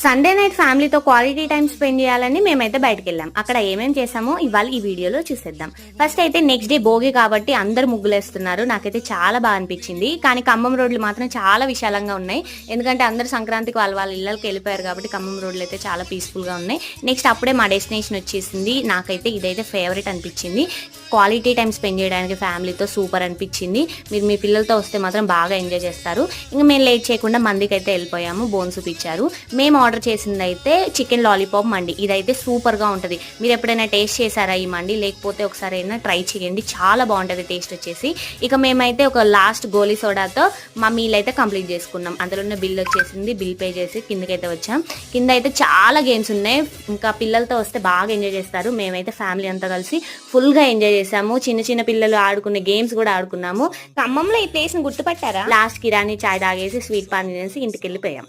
Sunday night ఫ్యామిలీతో quality time spend చేయాలని మేమైతే బయటకు వెళ్ళాం. అక్కడ ఏమేం చేసామో ఇవాళ ఈ వీడియోలో చూసేద్దాం. ఫస్ట్ అయితే నెక్స్ట్ డే భోగి కాబట్టి అందరు ముగ్గులేస్తున్నారు. నాకైతే చాలా బాగా అనిపించింది. కానీ ఖమ్మం రోడ్లు మాత్రం చాలా విశాలంగా ఉన్నాయి. ఎందుకంటే అందరు సంక్రాంతికి వాళ్ళ ఇళ్ళకి వెళ్ళిపోయారు కాబట్టి ఖమ్మం రోడ్లు అయితే చాలా పీస్ఫుల్ గా ఉన్నాయి. నెక్స్ట్ అప్పుడే మా డెస్టినేషన్ వచ్చేసింది. నాకైతే ఇదైతే ఫేవరెట్ అనిపించింది. క్వాలిటీ టైం స్పెండ్ చేయడానికి ఫ్యామిలీతో సూపర్ అనిపించింది. మీరు మీ పిల్లలతో వస్తే మాత్రం బాగా ఎంజాయ్ చేస్తారు. ఇంకా మేము లేట్ చేయకుండా మందికి అయితే వెళ్ళిపోయాము. బోన్ సూప్ ఇచ్చారు. మేము ఆర్డర్ చేసింది అయితే చికెన్ లాలీపాప్ మండి. ఇదైతే సూపర్గా ఉంటుంది. మీరు ఎప్పుడైనా టేస్ట్ చేశారా ఈ మండి? లేకపోతే ఒకసారి అయినా ట్రై చేయండి, చాలా బాగుంటుంది టేస్ట్ వచ్చేసి. ఇక మేమైతే ఒక లాస్ట్ గోలీ సోడాతో మా మీల్ అయితే కంప్లీట్ చేసుకున్నాం. అందులోనే బిల్ వచ్చేసింది. బిల్ పే చేసి కిందకైతే వచ్చాం. కింద అయితే చాలా గేమ్స్ ఉన్నాయి. ఇంకా పిల్లలతో వస్తే బాగా ఎంజాయ్ చేస్తారు. మేమైతే ఫ్యామిలీ అంతా కలిసి ఫుల్గా ఎంజాయ్ చేసాము. చిన్న చిన్న పిల్లలు ఆడుకునే గేమ్స్ కూడా ఆడుకున్నాము. ఖమ్మంలో ఈ ప్లేస్ ని గుర్తుపట్టారా? లాస్ట్ కిరాణి చాయ్ తాగేసి స్వీట్ పాన్ తినేసి ఇంటికి వెళ్ళిపోయాం.